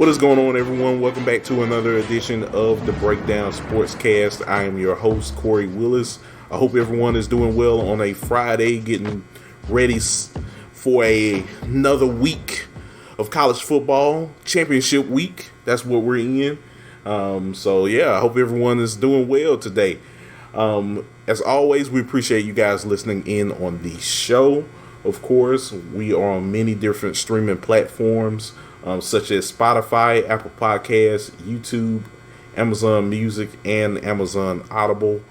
What is going on, everyone? Welcome back to another edition of the Breakdown Sportscast. I am your host, Kory Willis. I hope everyone is doing well on a Friday, getting ready for another week of college football, championship week. That's what we're in. I hope everyone is doing well today. As always, we appreciate you guys listening in on the show. Of course, we are on many different streaming platforms, such as Spotify, Apple Podcasts, YouTube, Amazon Music, and Amazon Audible,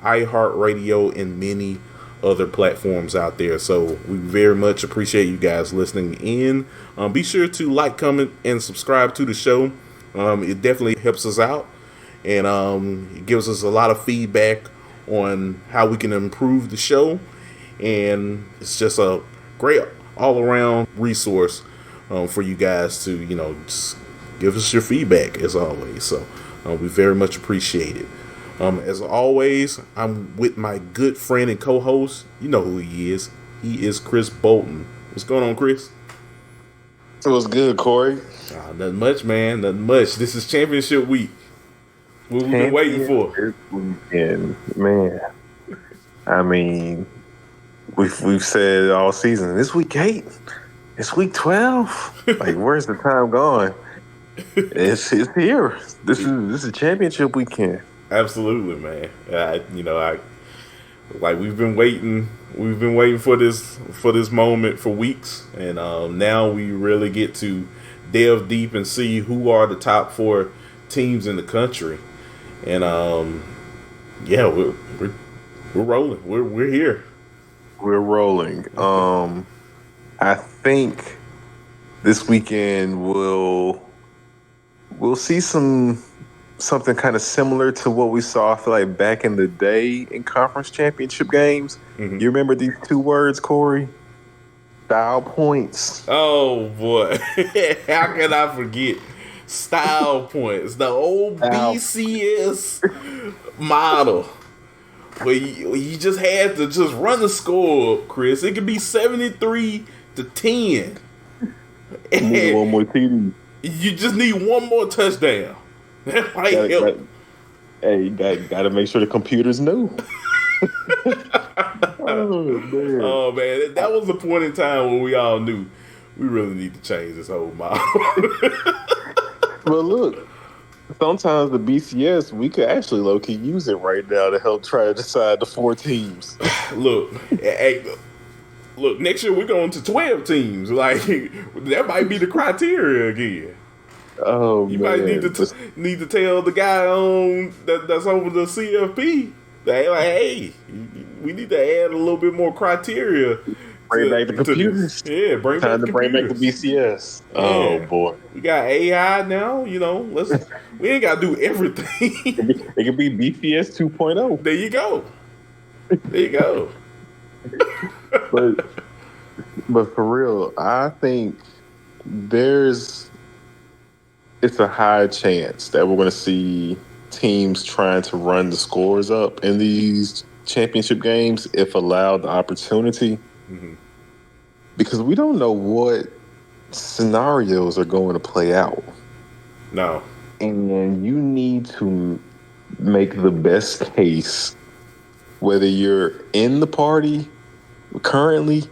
iHeartRadio, and many other platforms out there. So we very much appreciate you guys listening in. Be sure to like, comment, and subscribe to the show. It definitely helps us out, and it gives us a lot of feedback on how we can improve the show. And it's just a great all-around resource for you guys to, just give us your feedback as always. So we very much appreciate it. As always, I'm with my good friend and co-host. You know who he is. He is Chris Bolton. What's going on, Chris? It was good, Kory. Nothing much, man. Nothing much. This is championship week. What we've been waiting for. And man, I mean, we've said all season. This week 8. It's week 12. Like, where's the time going? It's here. This is championship weekend. Absolutely, man. We've been waiting. We've been waiting for this moment for weeks, and now we really get to delve deep and see who are the top 4 teams in the country. And we're rolling. We're here. We're rolling. I think this weekend we'll see something kind of similar to what we saw, I feel like, back in the day in conference championship games. Mm-hmm. You remember these 2 words, Kory? Style points. Oh boy, how can I forget? Style points, the old BCS model, where you just had to just run the score up, Chris. It could be 73-10. Need one more TD. You just need one more touchdown. That might help. You gotta make sure the computer's new. Oh man, that was the point in time when we all knew we really need to change this whole model. But look, sometimes the BCS, we could actually low-key use it right now to help try to decide the 4 teams. Look, next year we're going to 12 teams. Like, that might be the criteria again. Oh, you man. might need to tell the guy that's over the CFP that, like, hey, we need to add a little bit more criteria. Bring back the computers. Bring back the BCS. Yeah. Oh boy, we got AI now. We ain't got to do everything. It could be BCS 2.0. There you go. But for real, I think it's a high chance that we're going to see teams trying to run the scores up in these championship games if allowed the opportunity. Mm-hmm. Because we don't know what scenarios are going to play out. No. And you need to make the best case, whether you're in the party currently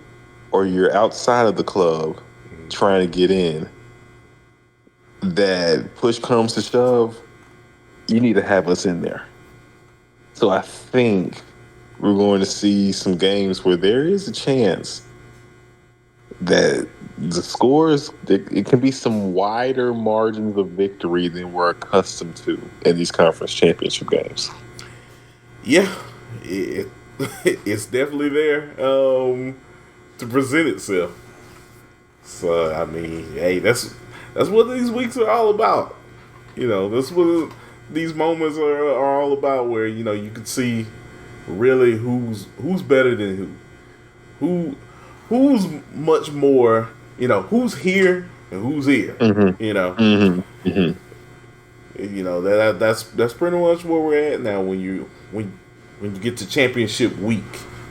or you're outside of the club trying to get in, that push comes to shove, you need to have us in there. So I think we're going to see some games where there is a chance that the scores, it can be some wider margins of victory than we're accustomed to in these conference championship games. Yeah, it's definitely there to present itself. So, I mean, hey, that's what these weeks are all about. That's what these moments are all about, where, you can see really who's better than who's much more, who's here and who's here. Mm-hmm. That's pretty much where we're at now when you get to championship week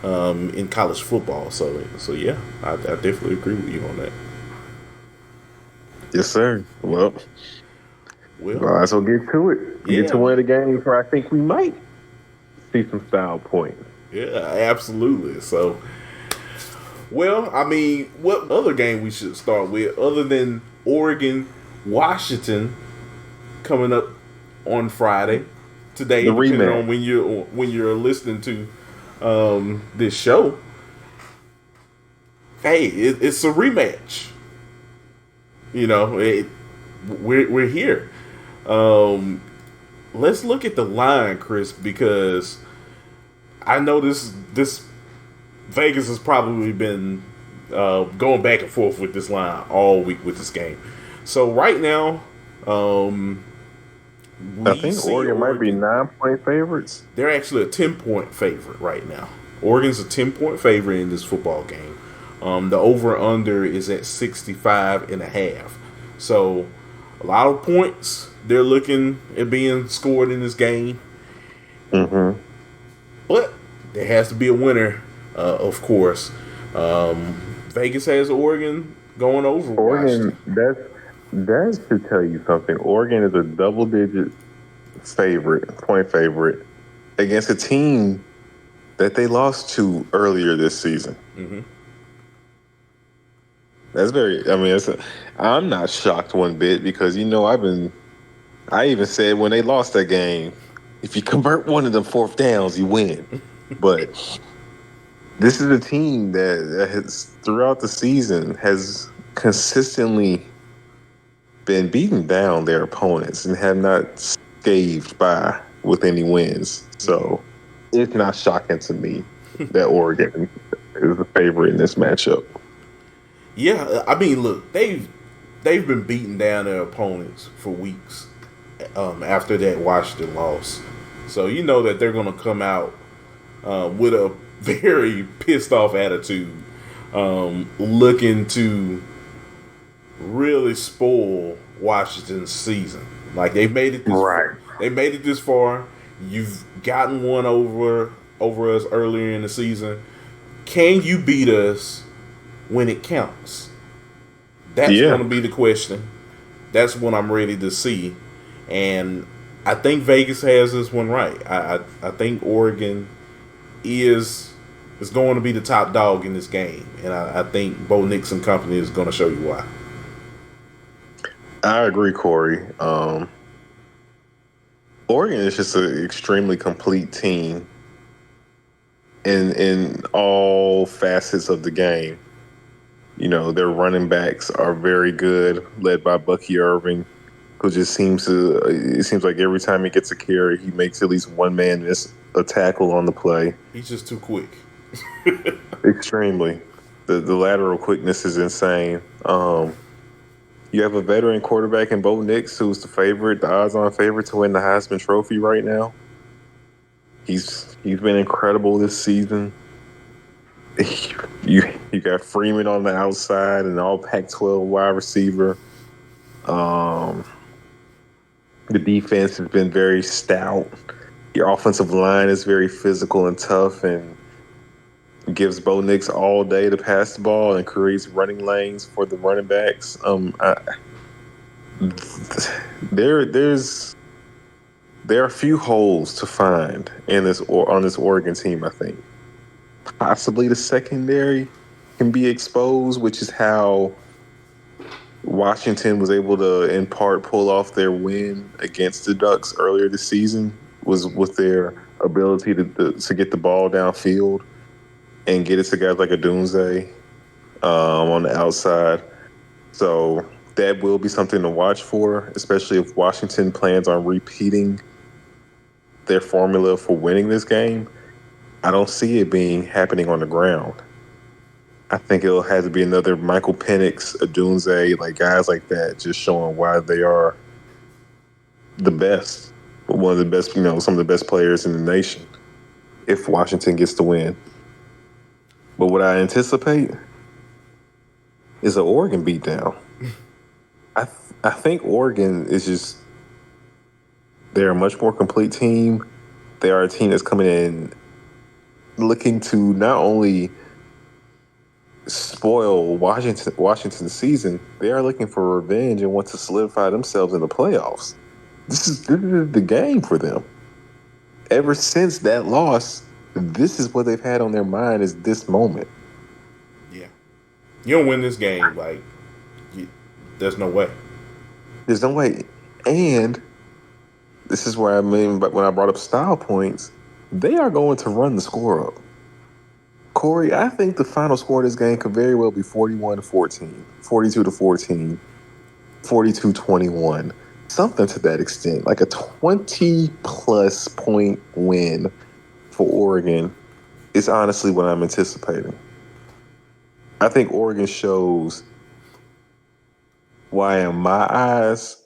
in college football. So yeah, I definitely agree with you on that. Yes, sir. Well, Well, might as well get to it. Get to yeah, one of the games where I think we might see some style points. yeah, absolutely. So, well, I mean, what other game we should start with other than Oregon, Washington coming up on Friday today, The depending rematch. on when you're listening to this show. Hey, it's a rematch. We're here. Um, let's look at the line, Chris, because I know this Vegas has probably been going back and forth with this line all week with this game. So right now, um, I we think see Oregon might be Oregon. 9-point favorites. They're actually a 10-point favorite right now. Oregon's a 10-point favorite in this football game. The over under is at 65 and a half. So a lot of points they're looking at being scored in this game. Mm-hmm. But there has to be a winner, of course. Vegas has Oregon going over Oregon, Washington. that should tell you something. Oregon is a double-digit point favorite against a team that they lost to earlier this season. Mm-hmm. That's very. I mean, I'm not shocked one bit because I even said when they lost that game, if you convert one of them fourth downs, you win. But this is a team that has throughout the season has consistently been beating down their opponents and have not scathed by with any wins. Mm-hmm. So it's not shocking to me that Oregon is the favorite in this matchup. Yeah, I mean, look, they've been beating down their opponents for weeks after that Washington loss. So you know that they're going to come out with a very pissed off attitude, looking to really spoil Washington's season. Like Right. they made it this far. You've gotten one over us earlier in the season. Can you beat us when it counts? That's going Yeah. to be the question. That's what I'm ready to see, and I think Vegas has this one right. I think Oregon is going to be the top dog in this game, and I think Bo Nix and company is going to show you why. I agree, Kory. Oregon is just an extremely complete team in all facets of the game. You know, their running backs are very good, led by Bucky Irving, who just it seems like every time he gets a carry, he makes at least one man miss a tackle on the play. He's just too quick. Extremely. The lateral quickness is insane. You have a veteran quarterback in Bo Nix, who's the odds-on favorite to win the Heisman Trophy right now. He's been incredible this season. You got Freeman on the outside, and all Pac-12 wide receiver. The defense has been very stout. Your offensive line is very physical and tough, and gives Bo Nix all day to pass the ball and creates running lanes for the running backs. There are a few holes to find on this Oregon team. I think possibly the secondary can be exposed, which is how Washington was able to, in part, pull off their win against the Ducks earlier this season. Was with their ability to get the ball downfield and get it to guys like a Dunze on the outside. So that will be something to watch for, especially if Washington plans on repeating their formula for winning this game. I don't see it happening on the ground. I think it'll have to be another Michael Penix, a Dunze, like guys like that, just showing why they are the best, one of the best, some of the best players in the nation. If Washington gets the win, but what I anticipate is an Oregon beatdown. I think Oregon is just, they're a much more complete team. They are a team that's coming in looking to not only spoil Washington's season. They are looking for revenge and want to solidify themselves in the playoffs. This is the game for them. Ever since that loss, this is what they've had on their mind is this moment. Yeah. You don't win this game, like, there's no way. There's no way. And this is where I mean, but when I brought up style points, they are going to run the score up. Kory, I think the final score of this game could very well be 41-14, 42-14, 42-21, something to that extent, like a 20-plus point win for Oregon is honestly what I'm anticipating. I think Oregon shows why, in my eyes,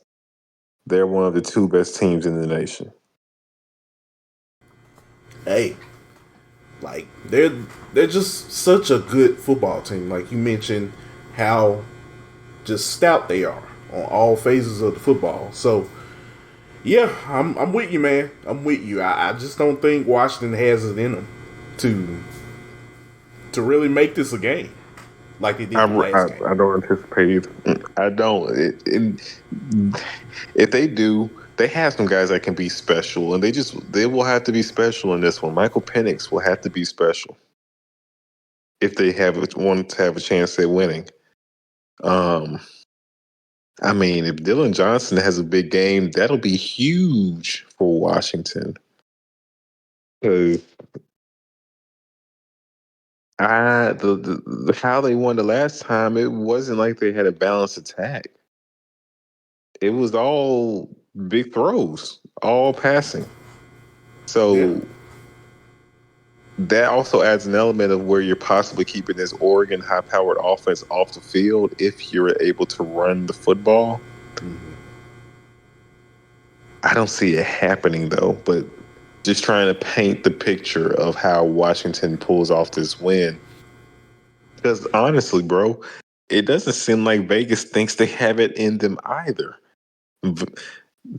they're one of the two best teams in the nation. Hey, like they're just such a good football team. Like you mentioned, how just stout they are on all phases of the football. So yeah, I'm with you, man. I'm with you. I just don't think Washington has it in them to really make this a game like they did the last game. I don't anticipate either. I don't. If they do, they have some guys that can be special, and they will have to be special in this one. Michael Penix will have to be special if they want to have a chance at winning. I mean, if Dylan Johnson has a big game, that'll be huge for Washington. Because how they won the last time, it wasn't like they had a balanced attack. It was all big throws, all passing. So that also adds an element of where you're possibly keeping this Oregon high-powered offense off the field if you're able to run the football. Mm-hmm. I don't see it happening, though, but just trying to paint the picture of how Washington pulls off this win. Because honestly, bro, it doesn't seem like Vegas thinks they have it in them either. The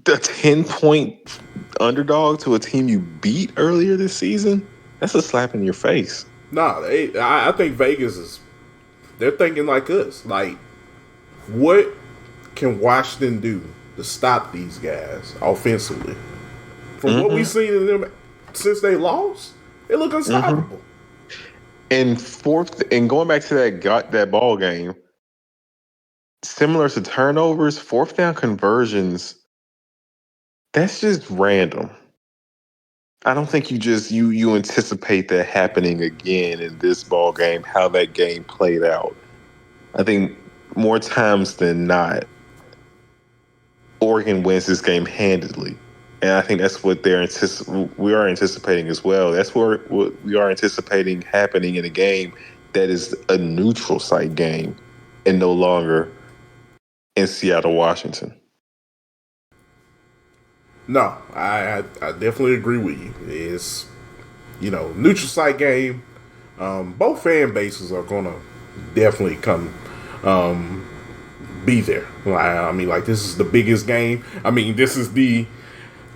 10-point underdog to a team you beat earlier this season, that's a slap in your face. No, I think Vegas they're thinking like us. Like, what can Washington do to stop these guys offensively? From what we've seen in them since they lost, they look unstoppable. And going back to that ball game, similar to turnovers, fourth down conversions, that's just random. I don't think you anticipate that happening again in this ball game, how that game played out. I think more times than not, Oregon wins this game handedly. And I think that's what we are anticipating as well. That's what we are anticipating happening in a game that is a neutral site game and no longer in Seattle, Washington. No, I definitely agree with you. It's, neutral site game. Both fan bases are going to definitely come be there. I mean, like, this is the biggest game. I mean, this is the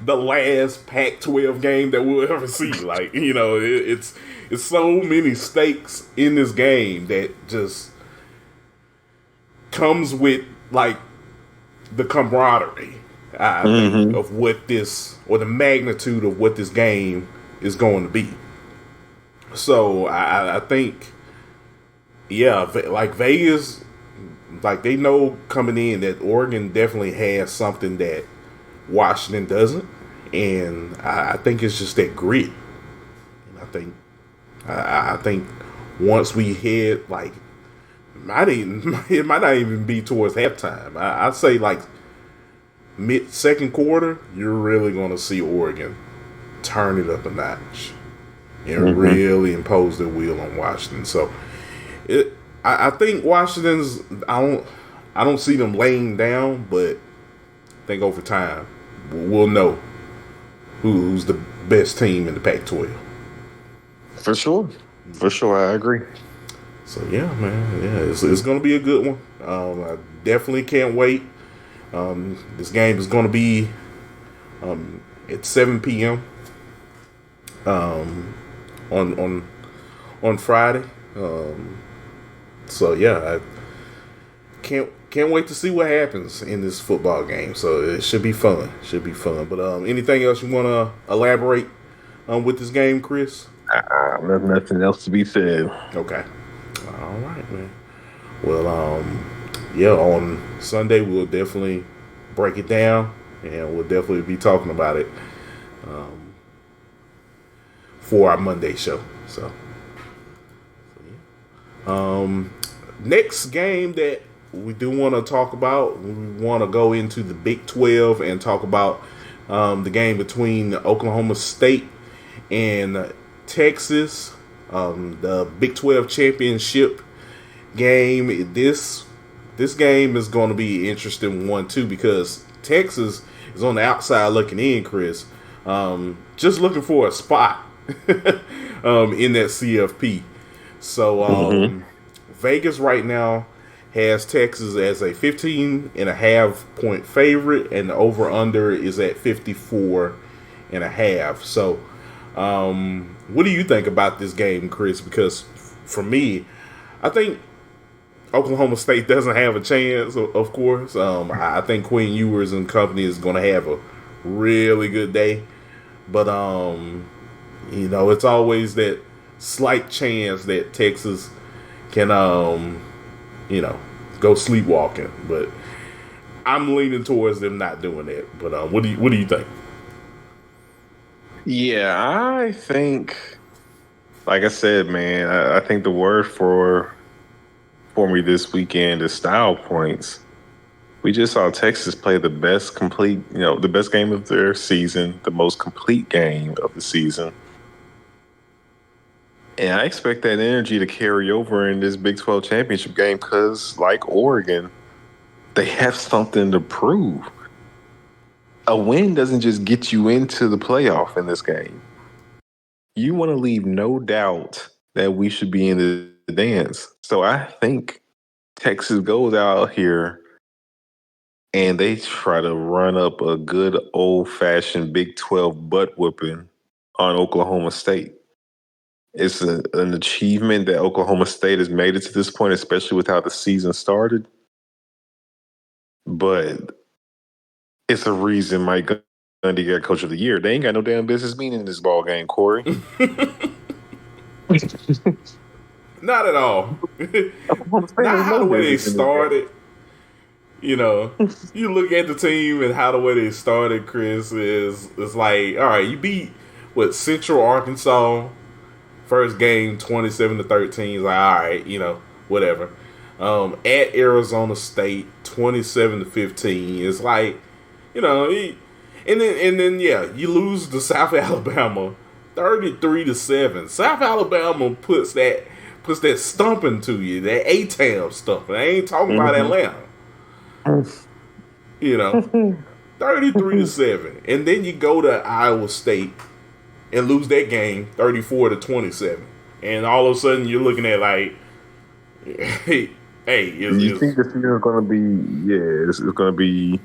last Pac-12 game that we'll ever see. Like, it's so many stakes in this game that just comes with, like, the camaraderie, I think, of what this, or the magnitude of what this game is going to be. So I think, yeah, like Vegas, like they know coming in that Oregon definitely has something that Washington doesn't, and I think it's just that grit. And I think once we hit, like, it might not even be towards halftime. I'd say like mid-second quarter, you're really going to see Oregon turn it up a notch and really impose their will on Washington. So I think Washington's, I don't see them laying down, but I think over time we'll know who's the best team in the Pac-12. For sure, I agree. So yeah, man, yeah, it's going to be a good one. I definitely can't wait. This game is going to be at 7 p.m. On Friday. So yeah, I can't wait to see what happens in this football game. So it should be fun. Should be fun. But anything else you want to elaborate with this game, Chris? Nothing else to be said. Okay. All right, man. Well, yeah, on Sunday we'll definitely break it down, and we'll definitely be talking about it for our Monday show. So, next game that we do want to talk about, we want to go into the Big 12 and talk about the game between Oklahoma State and Texas, the Big 12 championship game. This game is going to be an interesting one too, because Texas is on the outside looking in, Chris, just looking for a spot in that CFP. So Vegas right now has Texas as a 15.5 point favorite, and the over under is at 54.5. So what do you think about this game, Chris? Because for me, I think Oklahoma State doesn't have a chance, of course. I think Quinn Ewers and company is going to have a really good day. But, it's always that slight chance that Texas can, go sleepwalking. But I'm leaning towards them not doing that. But what do you think? Yeah, I think, like I said, man, I think the word for me this weekend is style points. We just saw Texas play the best the best game of their season, the most complete game of the season. And I expect that energy to carry over in this Big 12 championship game because, like Oregon, they have something to prove. A win doesn't just get you into the playoff in this game. You want to leave no doubt that we should be in the dance. So I think Texas goes out here and they try to run up a good old-fashioned Big 12 butt whooping on Oklahoma State. It's an achievement that Oklahoma State has made it to this point, especially with how the season started. But it's a reason Mike Gundy got Coach of the Year. They ain't got no damn business being in this ball game, Kory. Not at all. Not how the way they started. You look at the team and how the way they started, Chris, is like, all right, you beat Central Arkansas first game 27-13. It's like, all right, whatever. At Arizona State 27-15. It's like, and then you lose to South Alabama 33-7. South Alabama puts that stumping to you, that A-Town stumping. I ain't talking about Atlanta. 33-7, and then you go to Iowa State and lose that game 34-27, and all of a sudden you're looking at like, hey, you think this year is going to be? Yeah, it's going to be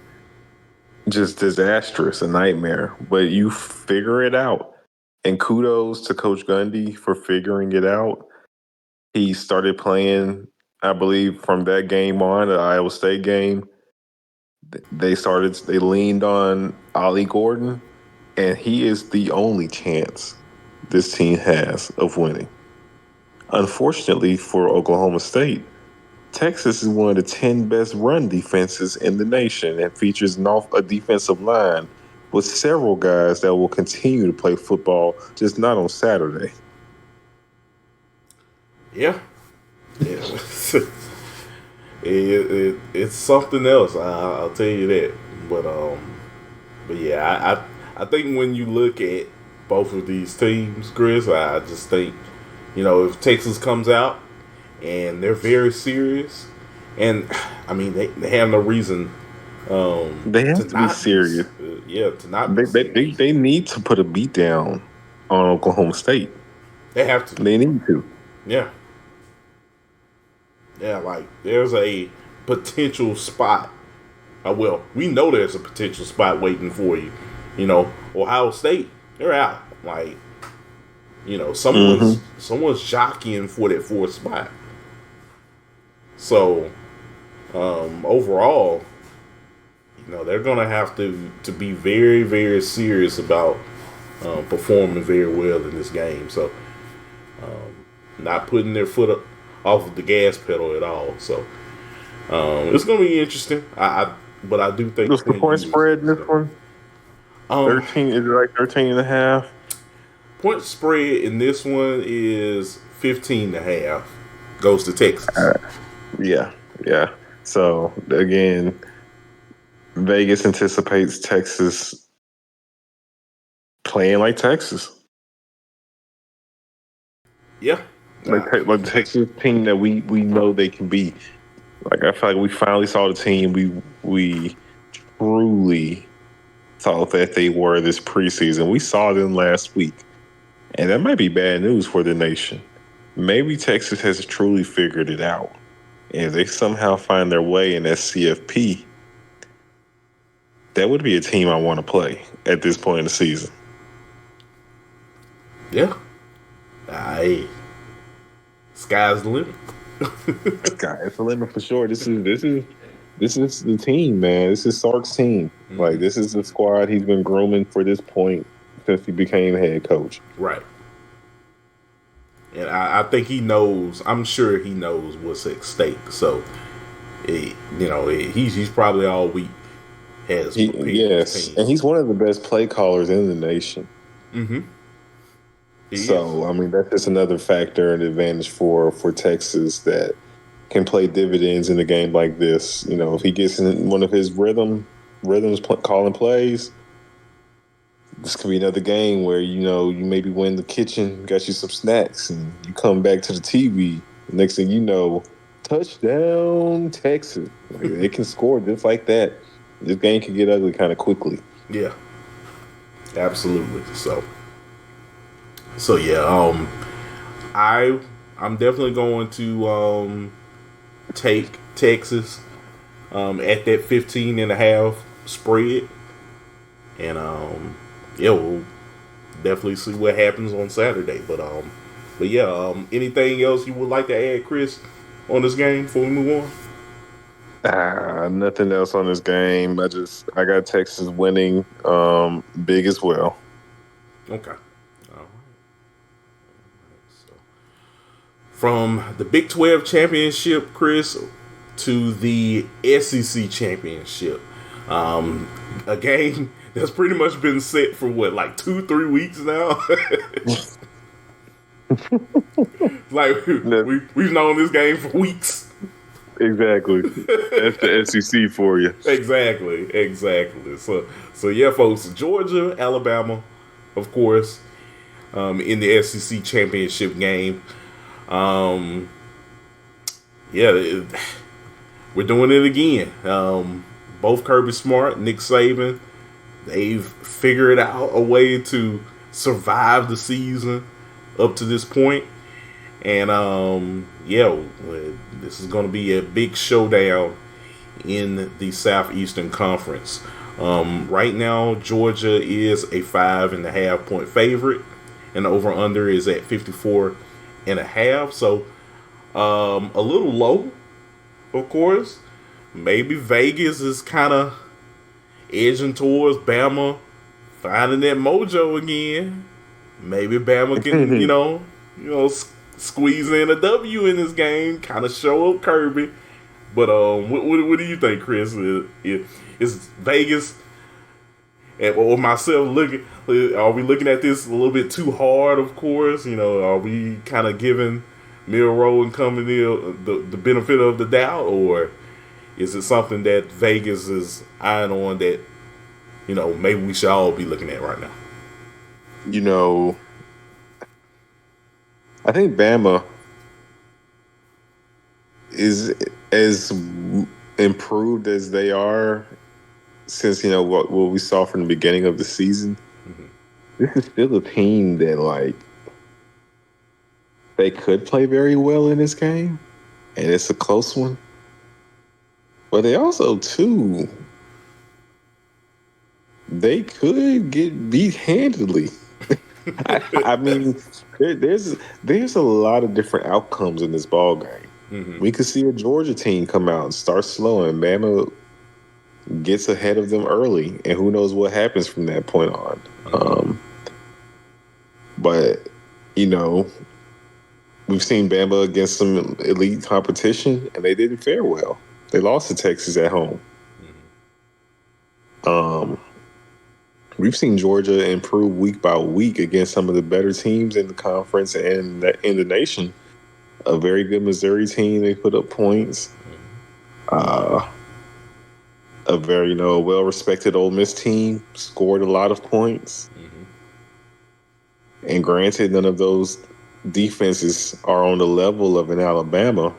just disastrous, a nightmare. But you figure it out, and kudos to Coach Gundy for figuring it out. He started playing, I believe, from that game on, the Iowa State game. They leaned on Ollie Gordon, and he is the only chance this team has of winning. Unfortunately for Oklahoma State, Texas is one of the 10 best run defenses in the nation and features a defensive line with several guys that will continue to play football, just not on Saturday. Yeah. It's something else. I'll tell you that. But yeah, I think when you look at both of these teams, Chris, I just think, if Texas comes out and they're very serious, and I mean they have no reason. They have to be serious. To not. They need to put a beat down on Oklahoma State. They have to. They need to. Yeah. Yeah, like there's a potential spot. We know there's a potential spot waiting for you. Ohio State, they're out. Like, someone's jockeying for that fourth spot. So overall, they're gonna have to be very, very serious about performing very well in this game. So not putting their foot up off of the gas pedal at all. So it's gonna be interesting. But I do think What's the Quinn point Ewers. spread in this one? Um, 13, is it like 13 and a half? Point spread in this one is 15 and a half. Goes to Texas. Yeah, yeah. So again, Vegas anticipates Texas playing like Texas, Yeah. like the Texas team that we know they can be. Like I feel like we finally saw the team we truly thought that they were this preseason. We saw them last week, and that might be bad news for the nation. Maybe Texas has truly figured it out, and if they somehow find their way in SCFP, that would be a team I want to play at this point in the season. Yeah. Hey, sky's the limit. Sky's the limit for sure. This is the team, man. This is Sark's team. Mm-hmm. Like this is the squad he's been grooming for this point since he became head coach. Right. And I think he knows. I'm sure he knows what's at stake. So, he's probably all week has prepared Yes, his team. and he's one of the best play callers in the nation. Mm-hmm. So, I mean, that's just another factor and advantage for Texas that can play dividends in a game like this. If he gets in one of his rhythms calling plays, this could be another game where, you maybe win the kitchen, got you some snacks, and you come back to the TV. Next thing you know, touchdown, Texas. Like, they can score just like that. This game can get ugly kind of quickly. Yeah. Absolutely. So yeah, I'm definitely going to take Texas at that 15 and a half spread, and we'll definitely see what happens on Saturday. But yeah, anything else you would like to add, Chris, on this game before we move on? Nothing else on this game. I got Texas winning big as well. Okay. From the Big 12 championship, Chris, to the SEC championship. A game that's pretty much been set for like 2-3 weeks now. Like we've known this game for weeks. Exactly. That's the SEC for you. Exactly. So yeah, folks, Georgia, Alabama, of course, in the SEC championship game. We're doing it again. Both Kirby Smart, Nick Saban, they've figured out a way to survive the season up to this point. And this is going to be a big showdown in the Southeastern Conference. Right now, Georgia is a 5.5 point favorite, and the over under is at 54.5. So a little low, of course. Maybe Vegas is kind of edging towards Bama finding that mojo again. Maybe Bama can squeeze in a W in this game, kind of show up Kirby. But what do you think, Chris? Is Vegas or myself looking? Are we looking at this a little bit too hard? Of course, are we kind of giving Milroe and company the benefit of the doubt, or is it something that Vegas is eyeing on that maybe we should all be looking at right now? I think Bama is as improved as they are since what we saw from the beginning of the season. Mm-hmm. This is still a team that they could play very well in this game, and it's a close one. But they also they could get beat handily. I mean, there's a lot of different outcomes in this ball game. We could see a Georgia team come out and start slow, and Bama gets ahead of them early, and who knows what happens from that point on. But you know, we've seen Bama against some elite competition, and they didn't fare well. They lost to Texas at home. We've seen Georgia improve week by week against some of the better teams in the conference and in the nation. A very good Missouri team, they put up points. A very, well-respected Ole Miss team scored a lot of points. And granted, none of those defenses are on the level of an Alabama,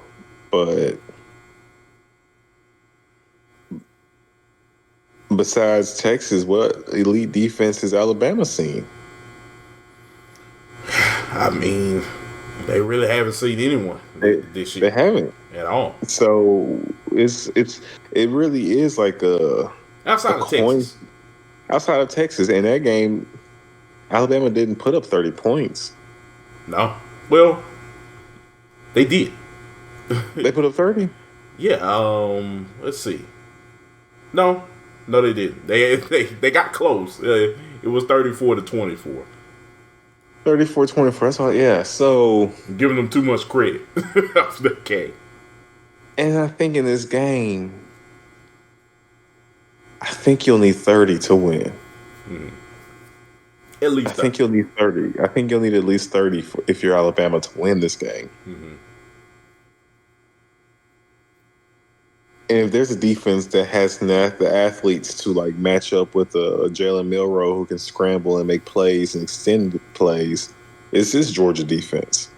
but besides Texas, what elite defense has Alabama seen? I mean, they really haven't seen anyone this year. They haven't at all. So it really is like outside of Texas. Outside of Texas, in that game, Alabama didn't put up 30 points. No. Well, they did. They put up 30? Yeah. Let's see. No, they didn't. They got close. It was 34-24. 34-24. That's all. Yeah. So giving them too much credit. Okay. And I think in this game, I think you'll need 30 to win. At least 30. I think you'll need 30. I think you'll need at least 30 if you're Alabama to win this game. And if there's a defense that has the athletes to like match up with a Jalen Milroe who can scramble and make plays and extend plays, it's this Georgia defense.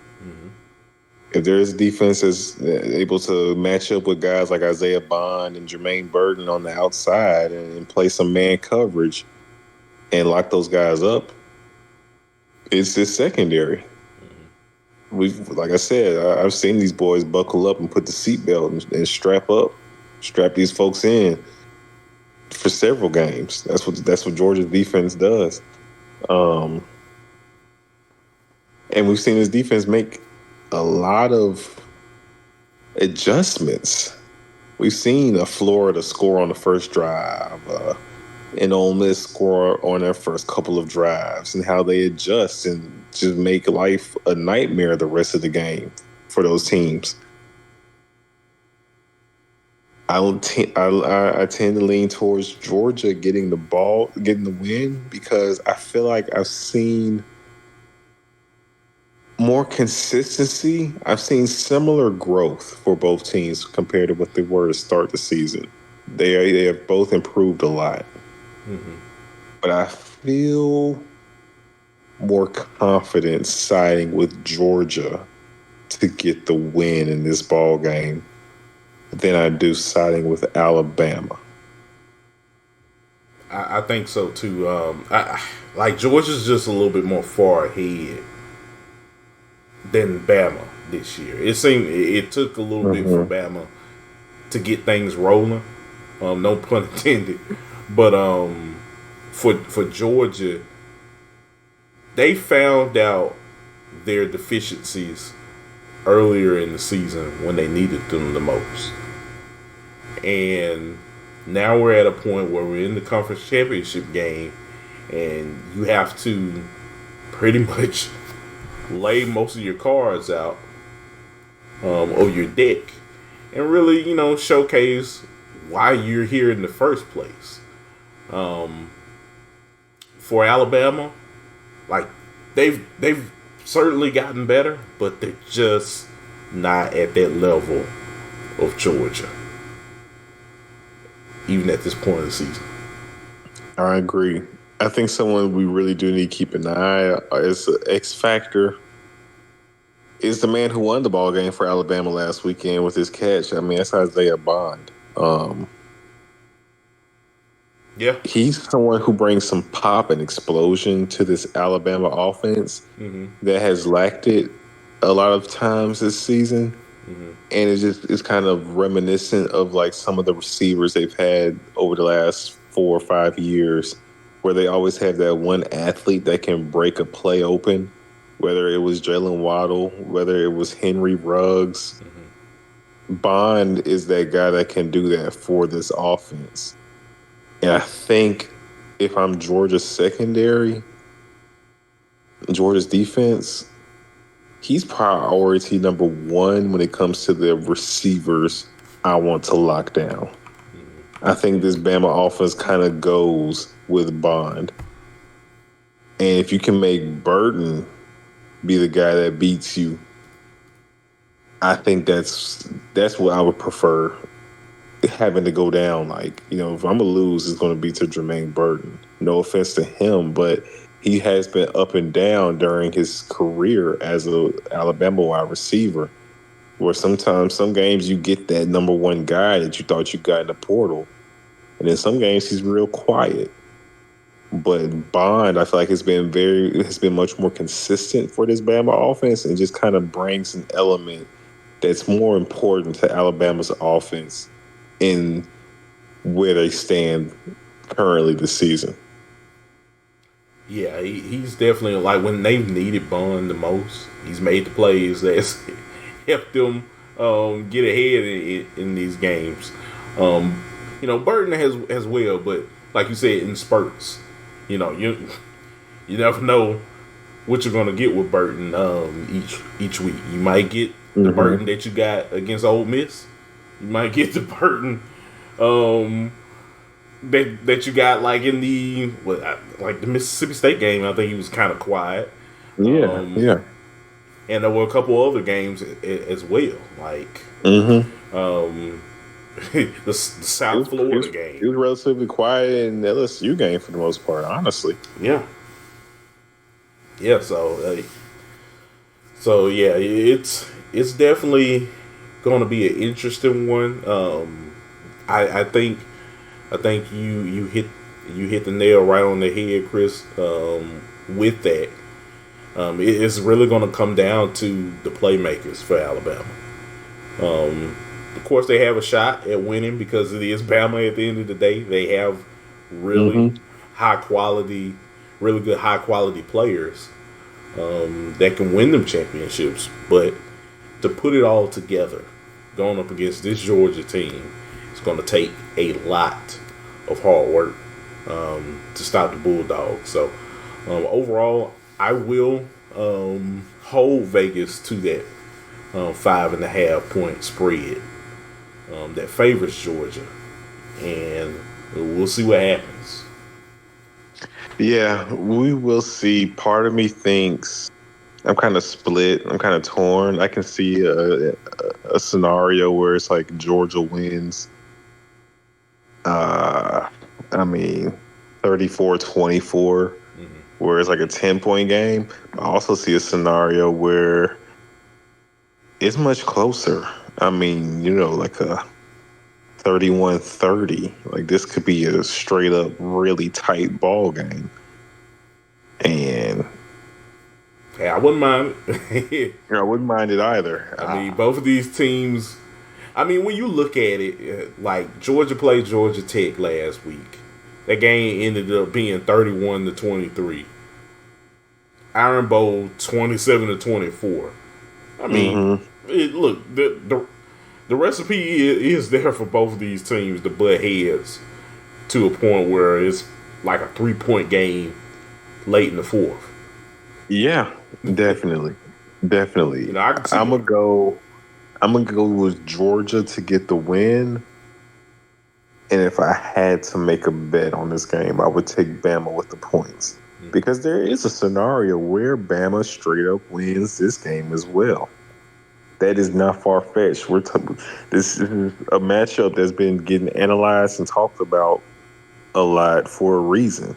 If there's a defense that's able to match up with guys like Isaiah Bond and Jermaine Burton on the outside and play some man coverage and lock those guys up, it's this secondary. Like I said, I've seen these boys buckle up and put the seatbelt and strap these folks in for several games. That's what Georgia's defense does. And we've seen this defense make a lot of adjustments. We've seen a Florida score on the first drive, an Ole Miss score on their first couple of drives, and how they adjust and just make life a nightmare the rest of the game for those teams. I tend to lean towards Georgia getting the win, because I feel like I've seen more consistency. I've seen similar growth for both teams compared to what they were to start the season. They have both improved a lot. But I feel more confident siding with Georgia to get the win in this ball game than I do siding with Alabama. I think so too. Like Georgia's just a little bit more far ahead than Bama this year. It seemed it took a little bit for Bama to get things rolling. No pun intended. But for Georgia, they found out their deficiencies earlier in the season when they needed them the most. And now we're at a point where we're in the conference championship game, and you have to pretty much lay most of your cards out or your deck and really, showcase why you're here in the first place. For Alabama, like they've certainly gotten better, but they're just not at that level of Georgia, even at this point of the season. I agree. I think someone we really do need to keep an eye as an X factor is the man who won the ball game for Alabama last weekend with his catch. I mean, that's Isaiah Bond. Yeah, he's someone who brings some pop and explosion to this Alabama offense that has lacked it a lot of times this season. And it's kind of reminiscent of like some of the receivers they've had over the last 4 or 5 years, where they always have that one athlete that can break a play open, whether it was Jalen Waddle, whether it was Henry Ruggs. Bond is that guy that can do that for this offense. And I think if I'm Georgia's secondary, Georgia's defense, he's priority number one when it comes to the receivers I want to lock down. I think this Bama offense kind of goes with Bond. And if you can make Burton be the guy that beats you, I think that's what I would prefer, having to go down. Like, if I'm gonna lose, it's gonna be to Jermaine Burton. No offense to him, but he has been up and down during his career as a Alabama wide receiver. Where sometimes some games you get that number one guy that you thought you got in the portal, and in some games he's real quiet. But Bond, I feel like has been much more consistent for this Bama offense, and just kind of brings an element that's more important to Alabama's offense in where they stand currently this season. Yeah, he's definitely, like, when they've needed Bond the most, he's made the plays that's helped them get ahead in these games. Burton has well, but like you said, in spurts. You never know what you're gonna get with Burton each week. You might get the Burton that you got against Ole Miss. You might get the Burton that you got like in the Mississippi State game. I think he was kind of quiet. Yeah. And there were a couple other games as well, like the South Florida game. He was relatively quiet in the LSU game for the most part, honestly. Yeah. So yeah, it's definitely going to be an interesting one. I think you hit the nail right on the head, Chris. With that, it's really going to come down to the playmakers for Alabama. Of course, they have a shot at winning because it is Bama. At the end of the day, they have really really good high quality players that can win them championships. But to put it all together, going up against this Georgia team, it's going to take a lot of hard work to stop the Bulldogs. So overall, I will hold Vegas to that 5.5 point spread that favors Georgia, and we'll see what happens. Yeah, we will see. Part of me thinks, I'm kind of split. I'm kind of torn. I can see a scenario where it's like Georgia wins. 34-24, where it's like a 10-point game. I also see a scenario where it's much closer. Like a 31-30. Like, this could be a straight up really tight ball game. And I wouldn't mind it. I wouldn't mind it either. Both of these teams, when you look at it, like Georgia played Georgia Tech last week. That game ended up being 31-23. Iron Bowl 27-24. Look, the recipe is there for both of these teams to butt heads to a point where it's like a 3-point game late in the fourth. Yeah, definitely. I'm gonna go with Georgia to get the win. And if I had to make a bet on this game, I would take Bama with the points. Because there is a scenario where Bama straight up wins this game as well. That is not far-fetched. This is a matchup that's been getting analyzed and talked about a lot for a reason.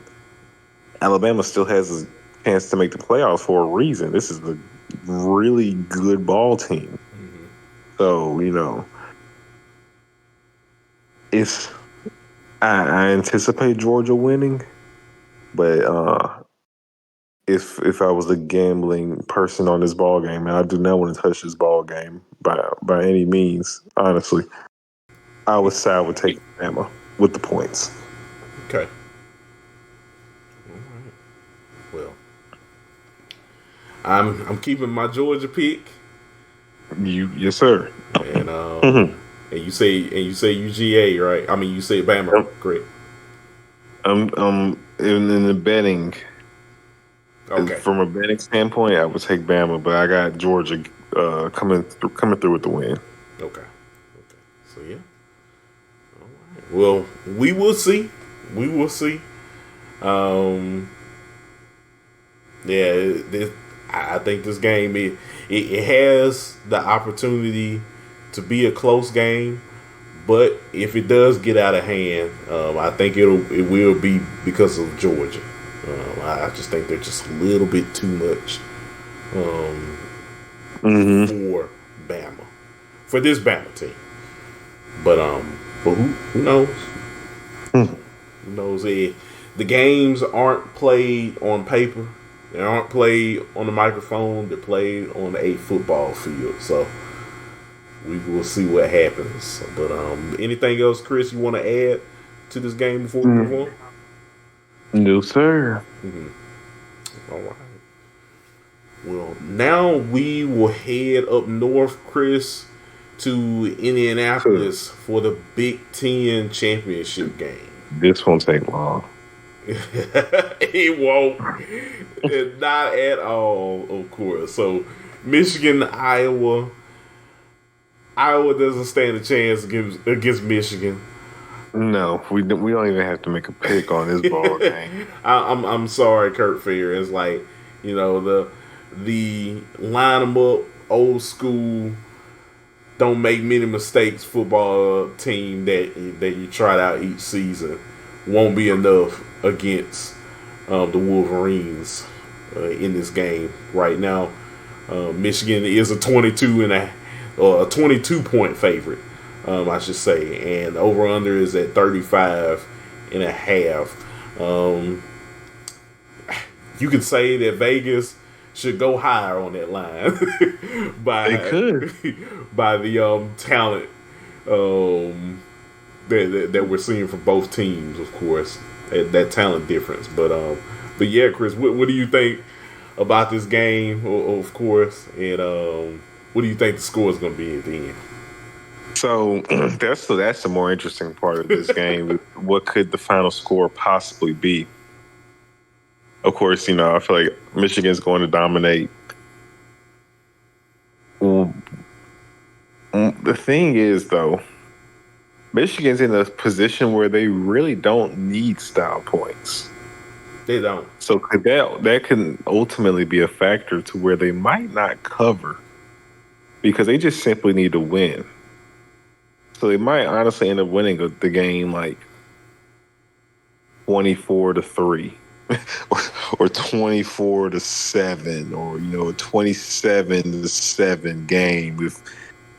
Alabama still has a chance to make the playoffs for a reason. This is a really good ball team. So, I anticipate Georgia winning, but if I was a gambling person on this ball game, and I do not want to touch this ball game by any means, honestly, I would say I would take Bama with the points. Okay. All right. Well, I'm keeping my Georgia pick. Yes, sir. And and you say UGA, right? I mean, you say Bama, correct? In the betting. Okay, From a betting standpoint, I would take Bama, but I got Georgia coming through with the win. okay. So yeah. All right. Well, we will see. We will see. Um, yeah, I think this game it has the opportunity to be a close game, but if it does get out of hand, I think it will be because of Georgia. I just think they're just a little bit too much for Bama, for this Bama team. But who knows? Who knows? The games aren't played on paper. They aren't played on the microphone. They're played on a football field. So we will see what happens. But anything else, Chris, you want to add to this game before we move on? No, sir. All right. Well, now we will head up north, Chris, to Indianapolis for the Big Ten championship game. This won't take long. It won't. Not at all, of course. So, Michigan, Iowa. Iowa doesn't stand a chance against Michigan. No, we don't even have to make a pick on this ball game. I'm sorry, Kurt Fair. It's like, the line them up, old school, don't make many mistakes football team that you tried out each season won't be enough against the Wolverines in this game right now. Michigan is a 22-point favorite, I should say, and over under is at 35.5. You could say that Vegas should go higher on that line They could by the talent that we're seeing from both teams, of course, that talent difference. But yeah, Chris, what do you think about this game? Of course, and what do you think the score is going to be at the end? So that's the more interesting part of this game. What could the final score possibly be? Of course, I feel like Michigan's going to dominate. The thing is, though, Michigan's in a position where they really don't need style points. They don't. So that can ultimately be a factor to where they might not cover because they just simply need to win. So they might honestly end up winning the game like 24-3. or 24-7, or 27-7 game if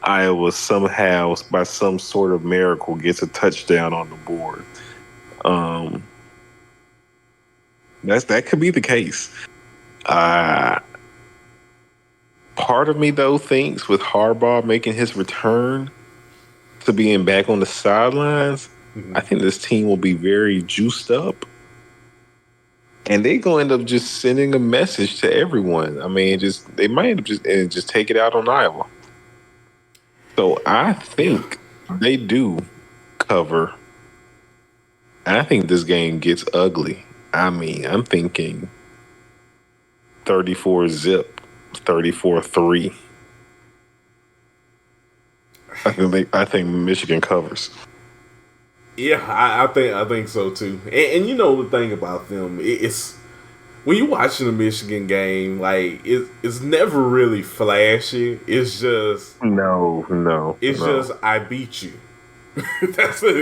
Iowa somehow by some sort of miracle gets a touchdown on the board. That could be the case. Part of me though thinks with Harbaugh making his return to being back on the sidelines, I think this team will be very juiced up. And they're going to end up just sending a message to everyone. I mean, they might end up just take it out on Iowa. So I think they do cover. And I think this game gets ugly. I mean, I'm thinking 34-0, 34-3. I think Michigan covers. Yeah, I think so too. And the thing about them, it's when you're watching a Michigan game, like it's never really flashy. It's just no. It's just I beat you. That's what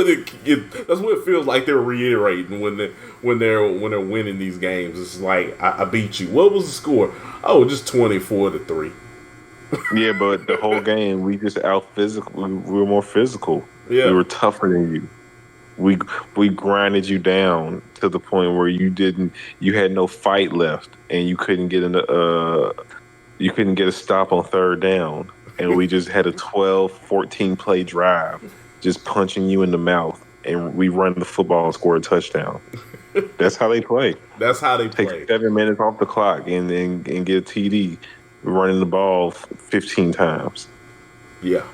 it feels like they're reiterating when they're winning these games. It's like I beat you. What was the score? Oh, just 24-3. Yeah, but the whole game we just physical. We were more physical. Yeah. We were tougher than you. We grinded you down to the point where you had no fight left, and you couldn't get a stop on third down, and we just had a 12-14 play drive, just punching you in the mouth, and we run the football and score a touchdown. That's how they play. That's how they play. Take 7 minutes off the clock and get a TD, running the ball 15 times. Yeah,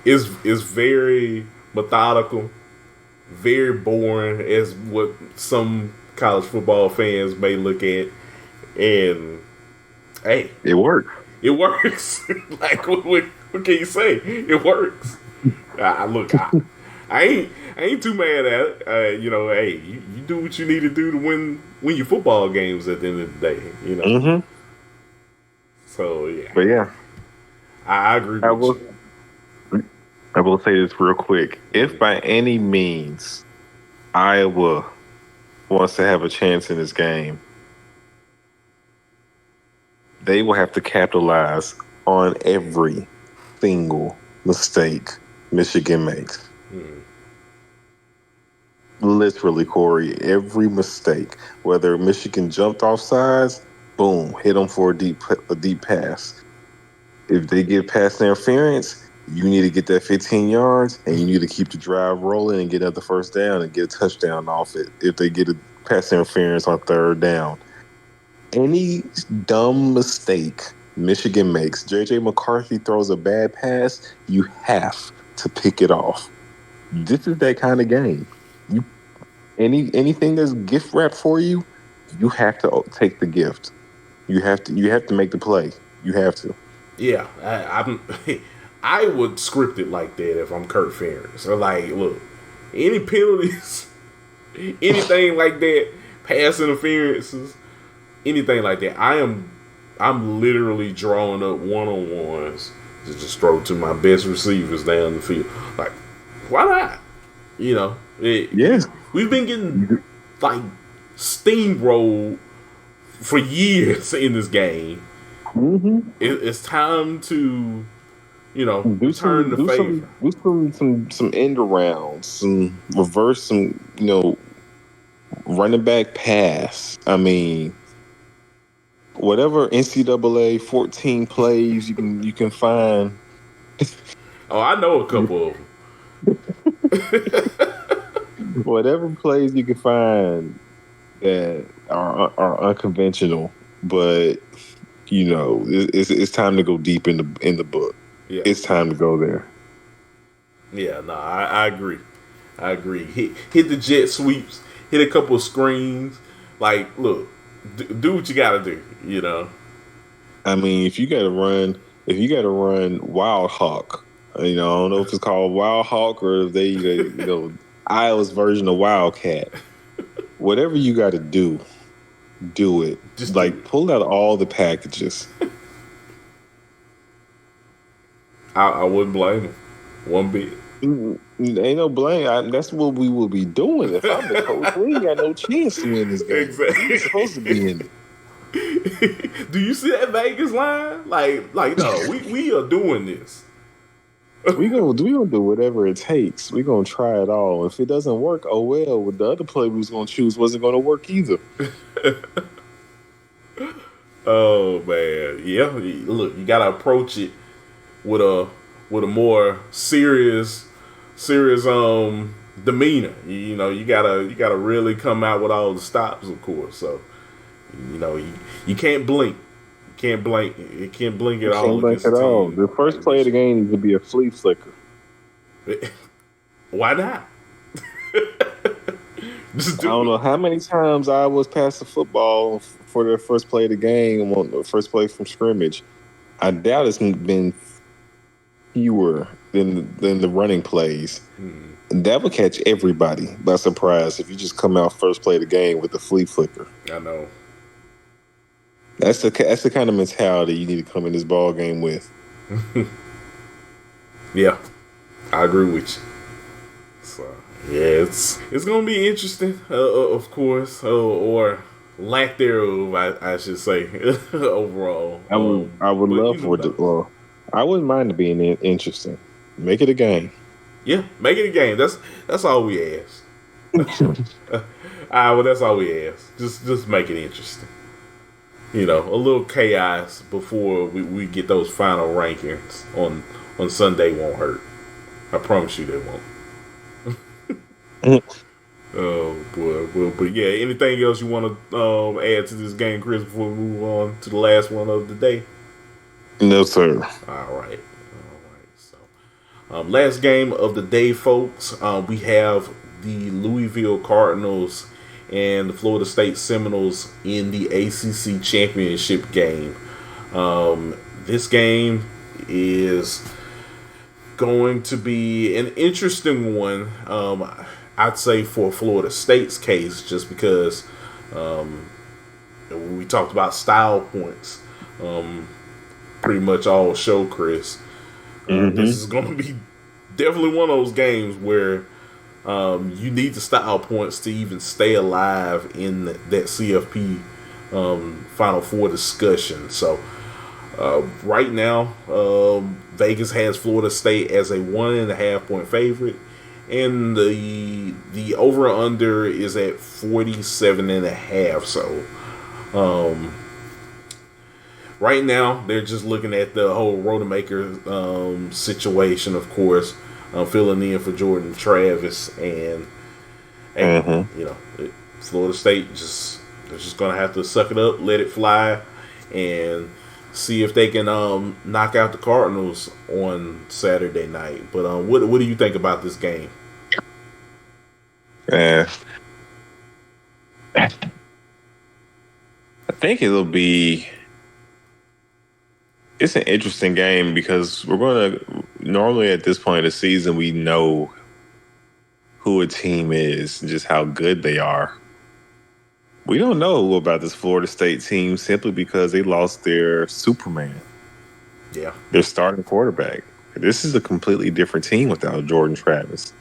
it's very methodical, very boring as what some college football fans may look at, and hey, It worked. it works. Like what can you say? It works. Look, I ain't too mad at it. Hey, you do what you need to do to win your football games at the end of the day. Mm-hmm. So yeah, But yeah, I agree I with will. you. I will say this real quick. If by any means Iowa wants to have a chance in this game, they will have to capitalize on every single mistake Michigan makes. Mm. Literally, Kory, every mistake. Whether Michigan jumped off sides, boom, hit them for a deep pass. If they get pass interference, you need to get that 15 yards, and you need to keep the drive rolling and get at the first down and get a touchdown off it. If they get a pass interference on third down, any dumb mistake Michigan makes, JJ McCarthy throws a bad pass, you have to pick it off. This is that kind of game. You anything that's gift wrapped for you, you have to take the gift. You have to make the play. You have to. Yeah, I'm. I would script it like that if I'm Kurt Ferentz. So like, look, any penalties, anything like that, pass interferences, anything like that, I'm literally drawing up one-on-ones to just throw to my best receivers down the field. Like, why not? Yes. We've been getting like steamrolled for years in this game. Mm-hmm. It's time to, Do return some the do favor. some do some end arounds, some reverse, some running back pass. I mean, whatever NCAA 14 plays you can find. Oh, I know a couple of them. Whatever plays you can find that are unconventional, but it's time to go deep in the book. Yeah, It's time to go there. yeah. No, I agree. I agree. Hit the jet sweeps. Hit a couple of screens. Like, look, do what you got to do. I mean, if you got to run Wild Hawk, I don't know if it's called Wild Hawk or if Iowa's version of Wildcat. Whatever you got to do it. Just Like, do it. pull out all the packages. I wouldn't blame him one bit. Ain't no blame. That's what we will be doing. If I'm the coach, we ain't got no chance to win this game. Exactly. We're supposed to be in it. Do you see that Vegas line? Like no, we are doing this. We gonna do whatever it takes. We gonna try it all. If it doesn't work, oh well. With the other play we was gonna choose wasn't gonna work either. Oh man, yeah. Look, you gotta approach it with a more serious demeanor. You gotta really come out with all the stops, of course. So you can't blink. You can't blink. It can't blink at all. Can't blink at all. The first play of the game needs to be a flea flicker. Why not? I don't know how many times I was past the football for their first play of the game, on the first play from scrimmage. I doubt it's been fewer than the running plays. That would catch everybody by surprise if you just come out first play of the game with the flea flicker. I know. That's the kind of mentality you need to come in this ball game with. Yeah, I agree with you. So yeah, it's gonna be interesting, of course, or lack thereof, I should say, overall. I would love for it. Well, I wouldn't mind it being interesting. Make it a game. Yeah, make it a game. That's all we ask. Well, that's all we ask. Just make it interesting. A little chaos before we get those final rankings on Sunday won't hurt. I promise you they won't. Oh boy, well, but yeah. Anything else you want to add to this game, Chris, before we move on to the last one of the day? No, sir. All right. Last game of the day, folks. We have the Louisville Cardinals and the Florida State Seminoles in the ACC championship game. This game is going to be an interesting one. I'd say for Florida State's case, just because we talked about style points pretty much all show, Chris. This is going to be definitely one of those games where you need the style points to even stay alive in that CFP Final Four discussion. So right now, Vegas has Florida State as a 1.5 point favorite, and the over under is at 47.5. So right now they're just looking at the whole Rodemaker situation, of course, filling in for Jordan Travis, and Florida State they're just gonna have to suck it up, let it fly, and see if they can knock out the Cardinals on Saturday night. But what do you think about this game? I think it's an interesting game because normally at this point of the season, we know who a team is and just how good they are. We don't know about this Florida State team simply because they lost their Superman. Yeah. Their starting quarterback. This is a completely different team without Jordan Travis.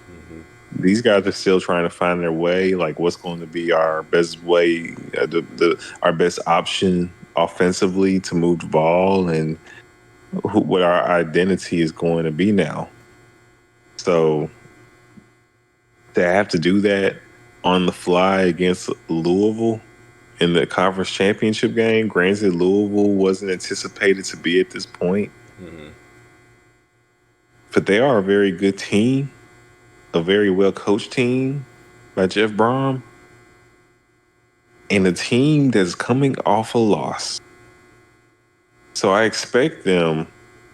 These guys are still trying to find their way, like what's going to be our best way, our best option offensively to move the ball, and what our identity is going to be now. So to have to do that on the fly against Louisville in the conference championship game, granted Louisville wasn't anticipated to be at this point, but they are a very good team, a very well-coached team by Jeff Brom, and a team that's coming off a loss. So I expect them,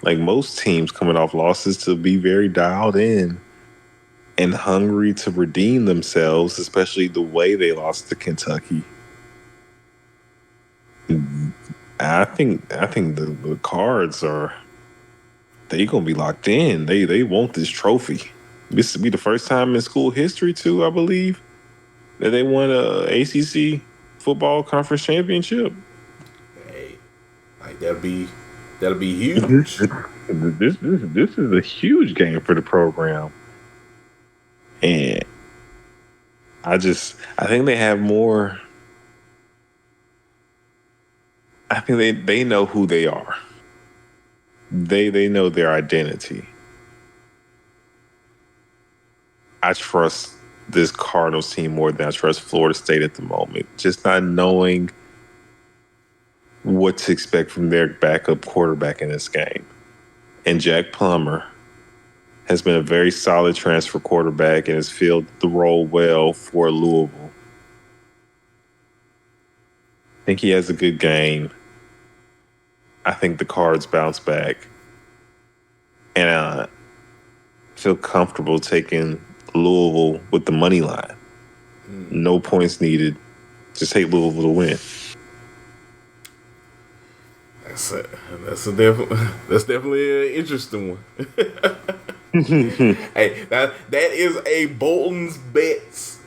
like most teams coming off losses, to be very dialed in and hungry to redeem themselves, especially the way they lost to Kentucky. I think the Cards they gonna be locked in. They want this trophy. This will be the first time in school history, too, I believe, that they won a ACC football conference championship. Hey, like that'll be huge. This is a huge game for the program, and I think they have more. I think they know who they are. They know their identity. I trust this Cardinals team more than I trust Florida State at the moment. Just not knowing what to expect from their backup quarterback in this game. And Jack Plummer has been a very solid transfer quarterback and has filled the role well for Louisville. I think he has a good game. I think the Cards bounce back. And I feel comfortable taking Louisville with the money line. No points needed. Just take Louisville to win. That's definitely an interesting one. Hey, that is a Bolton's bets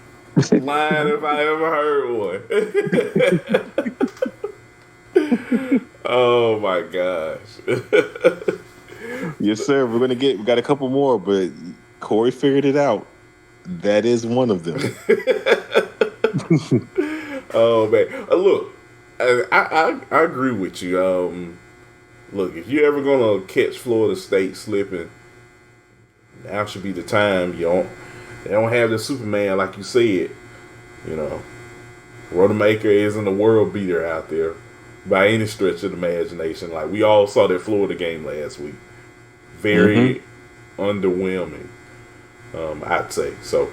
line if I ever heard one. Oh my gosh. Yes, sir. We got a couple more, but Kory figured it out. That is one of them. Oh man, look, I agree with you. Look, if you're ever gonna catch Florida State slipping, now should be the time. They don't have the Superman like you said. Rodemaker isn't a world beater out there by any stretch of the imagination. Like we all saw that Florida game last week, very underwhelming. I'd say so.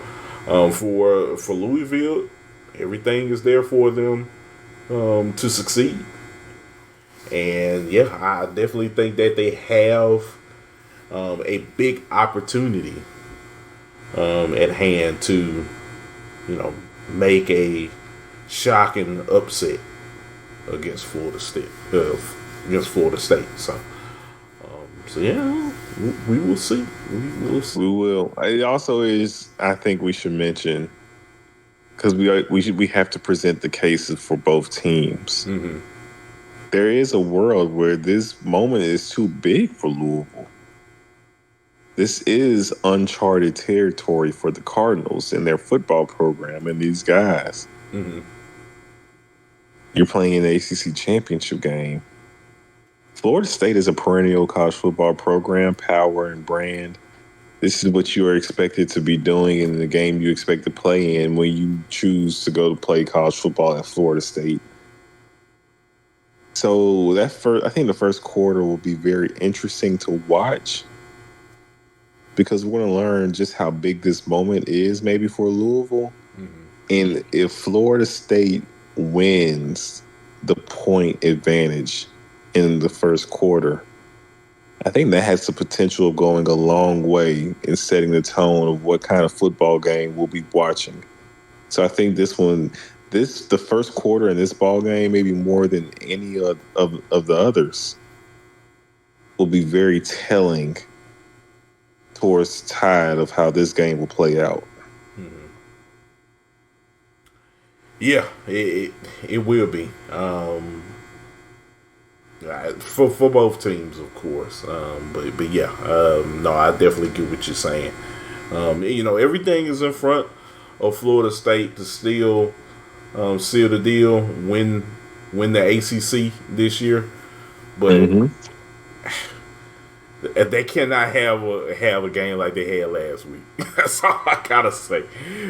For Louisville, everything is there for them to succeed, and yeah, I definitely think that they have a big opportunity at hand to, make a shocking upset against Florida State. So yeah, we will see. We will see. We will. It also is. I think we should mention because we have to present the cases for both teams. Mm-hmm. There is a world where this moment is too big for Louisville. This is uncharted territory for the Cardinals and their football program and these guys. Mm-hmm. You're playing an ACC championship game. Florida State is a perennial college football program, power and brand. This is what you are expected to be doing in the game you expect to play in when you choose to go to play college football at Florida State. So I think the first quarter will be very interesting to watch because we're going to learn just how big this moment is maybe for Louisville. Mm-hmm. And if Florida State wins the point advantage in the first quarter, I think that has the potential of going a long way in setting the tone of what kind of football game we'll be watching. So I think the first quarter in this ball game, maybe more than any of the others, will be very telling towards tide of how this game will play out. Mm-hmm. Yeah, it will be. For both teams, of course. But yeah, no, I definitely get what you're saying. Everything is in front of Florida State to still seal the deal, win the ACC this year, but they cannot have a game like they had last week. That's all I gotta say.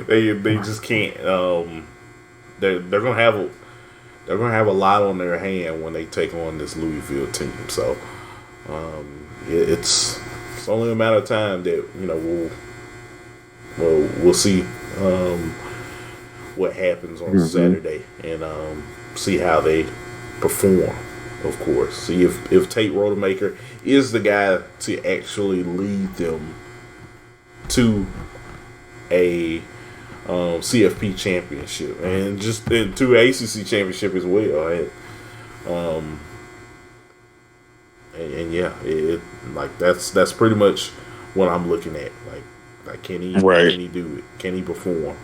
They just can't. They're gonna have a lot on their hand when they take on this Louisville team. So it's only a matter of time that we'll see what happens on Saturday and see how they perform. Of course, see if Tate Rodemaker is the guy to actually lead them to a CFP championship and to ACC championship as well. And yeah, that's pretty much what I'm looking at. Like can he do it? Can he perform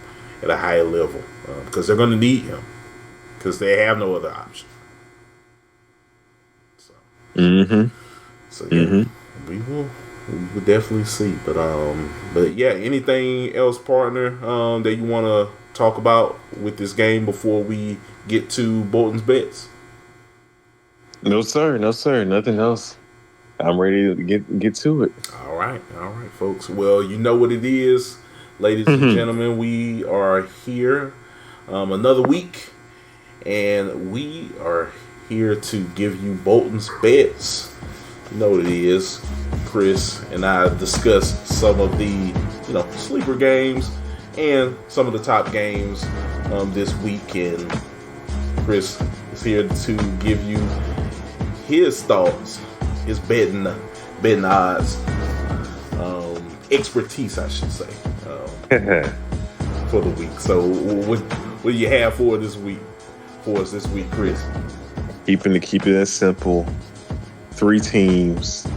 at a higher level? Because they're going to need him because they have no other option. So yeah, we will definitely see. But yeah, anything else, partner, that you want to talk about with this game before we get to Bolton's bets? No, sir. Nothing else. I'm ready to get to it. All right, folks. Well, you know what it is, ladies and gentlemen. We are here another week, and we are here to give you Bolton's bets. You know what it is. Chris and I discussed some of the sleeper games and some of the top games this week, and Chris is here to give you his thoughts, his betting odds, expertise, I should say, for the week. So what do you have for us this week, Chris? Keeping it simple. 3 teams.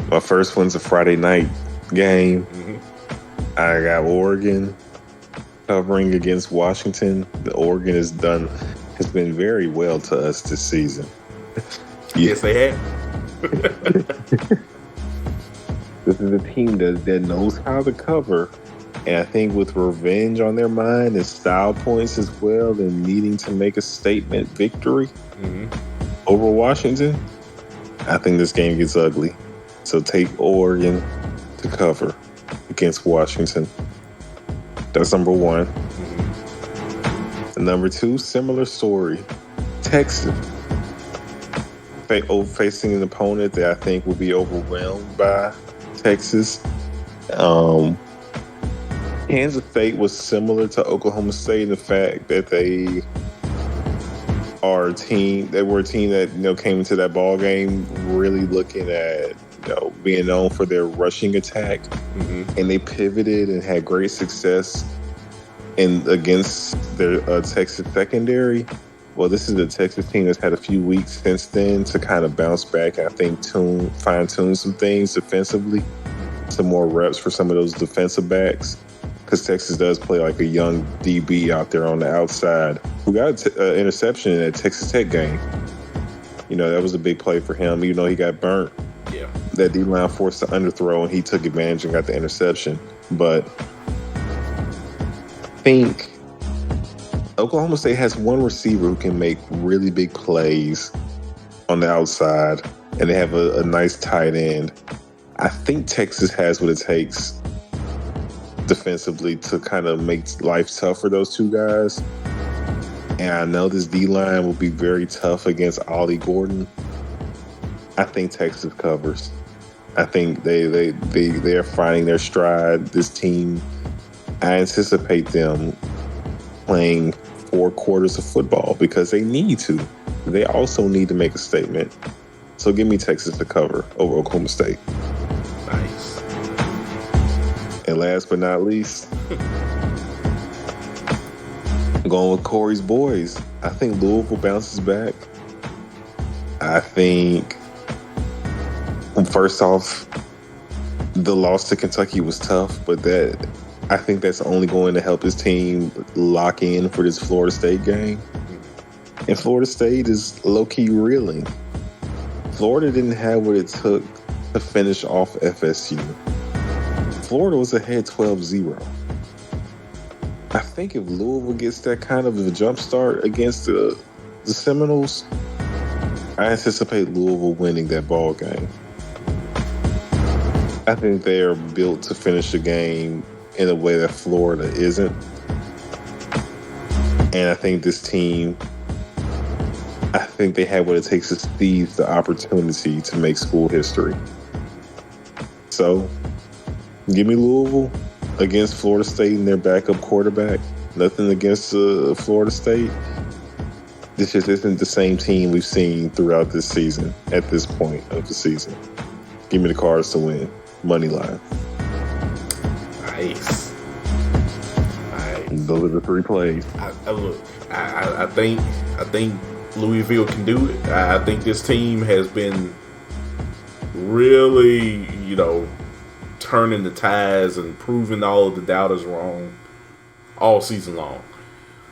My first one's a Friday night game. I got Oregon covering against Washington. The Oregon has been very well to us this season. Yes, they have. This is a team that knows how to cover. And I think with revenge on their mind and style points as well, and needing to make a statement victory over Washington, I think this game gets ugly. So take Oregon to cover against Washington. That's number 1. And number 2, similar story. Texas facing an opponent that I think will be overwhelmed by Texas. Kansas State was similar to Oklahoma State in the fact that they were a team that came into that ball game really looking at being known for their rushing attack, Mm-hmm. and they pivoted and had great success against their Texas secondary. Well, this is a Texas team that's had a few weeks since then to kind of bounce back and I think fine tune some things defensively, some more reps for some of those defensive backs. Because Texas does play like a young DB out there on the outside who got an interception in that Texas Tech game. That was a big play for him, even though he got burnt. Yeah. That D-line forced the underthrow, and he took advantage and got the interception. But I think Oklahoma State has one receiver who can make really big plays on the outside, and they have a nice tight end. I think Texas has what it takes defensively to kind of make life tough for those two guys. And I know this D-line will be very tough against Ollie Gordon. I think Texas covers. I think they're finding their stride. This team, I anticipate them playing 4 quarters of football because they need to. They also need to make a statement. So give me Texas to cover over Oklahoma State. Nice. And last but not least, I'm going with Kory's boys. I think Louisville bounces back. I think, first off, the loss to Kentucky was tough, but I think that's only going to help his team lock in for this Florida State game. And Florida State is low-key reeling. Florida didn't have what it took to finish off FSU. Florida was ahead 12-0. I think if Louisville gets that kind of a jump start against the Seminoles, I anticipate Louisville winning that ball game. I think they are built to finish the game in a way that Florida isn't. And I think this team, I think they have what it takes to seize the opportunity to make school history. So, give me Louisville against Florida State and their backup quarterback. Nothing against Florida State. This just isn't the same team we've seen throughout this season at this point of the season. Give me the Cards to win. Money line. Nice. Those are the 3 plays. I think Louisville can do it. I think this team has been really, turning the tides and proving all of the doubters wrong all season long.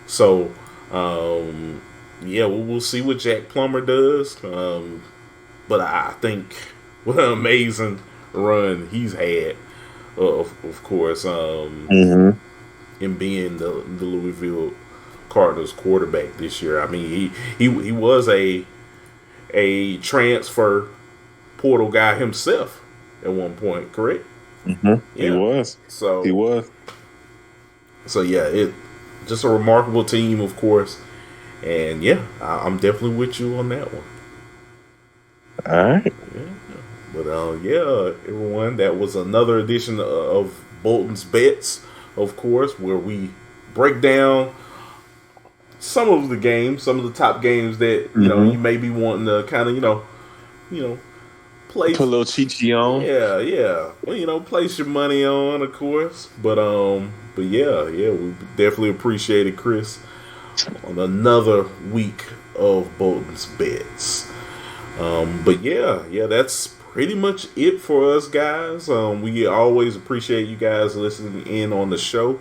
So, we'll see what Jack Plummer does. But I think what an amazing run he's had, of course, in being the Louisville Cardinals quarterback this year. I mean, he was a transfer portal guy himself at one point, correct? Mm-hmm. Yeah. He was. So it just a remarkable team, of course, and I'm definitely with you on that one. All right. Yeah. But everyone, that was another edition of Bolton's Bets, of course, where we break down some of the games, some of the top games that you may be wanting to kind of play. Put a little cheat on. Yeah. Well, place your money on, of course. But we definitely appreciated Chris on another week of Bolton's Bets. That's pretty much it for us, guys. We always appreciate you guys listening in on the show.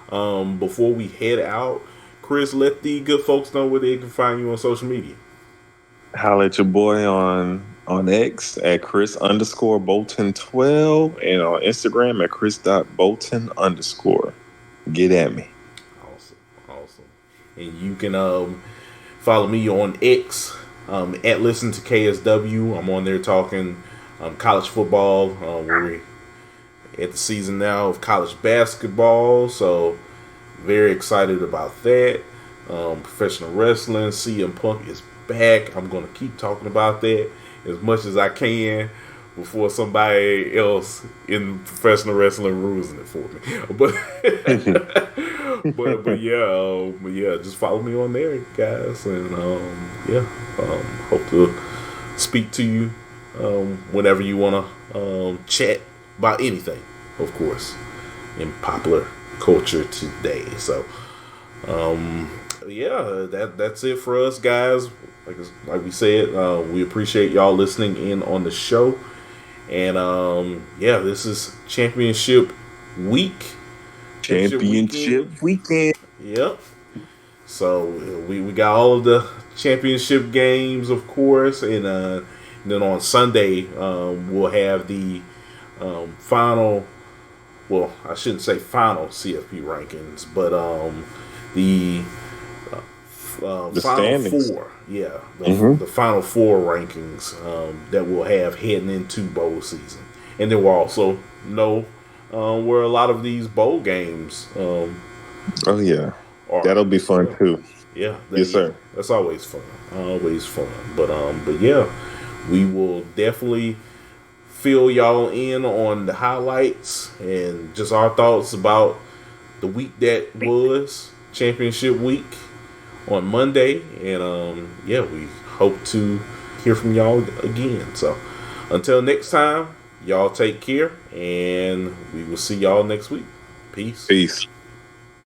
Before we head out, Chris, let the good folks know where they can find you on social media. Holla at your boy on X at Chris_Bolton12 and on Instagram at Chris.Bolton_. Get at me. Awesome. And you can follow me on X at Listen to KSW. I'm on there talking college football. We're at the season now of college basketball, so very excited about that. Professional wrestling, CM Punk is back. I'm going to keep talking about that as much as I can before somebody else in professional wrestling ruins it for me. But just follow me on there, guys, and hope to speak to you whenever you want to chat about anything, of course, in popular culture today. So, yeah, that's it for us, guys. Like we said, we appreciate y'all listening in on the show. And yeah, this is championship week. Championship weekend. Yep. So we got all of the championship games, of course, and then on Sunday we'll have the final. Well, I shouldn't say final CFP rankings, but the The final standings. four. Yeah, the final four rankings that we'll have heading into bowl season, and then we'll also know where a lot of these bowl games Oh yeah, are. that'll be fun Yeah. too. Yeah, Yes, yeah, sir. that's always fun. Always fun. But yeah, we will definitely fill y'all in on the highlights and just our thoughts about the week that was championship week on Monday. And yeah, we hope to hear from y'all again. So until next time, y'all take care, and we will see y'all next week. Peace. Peace.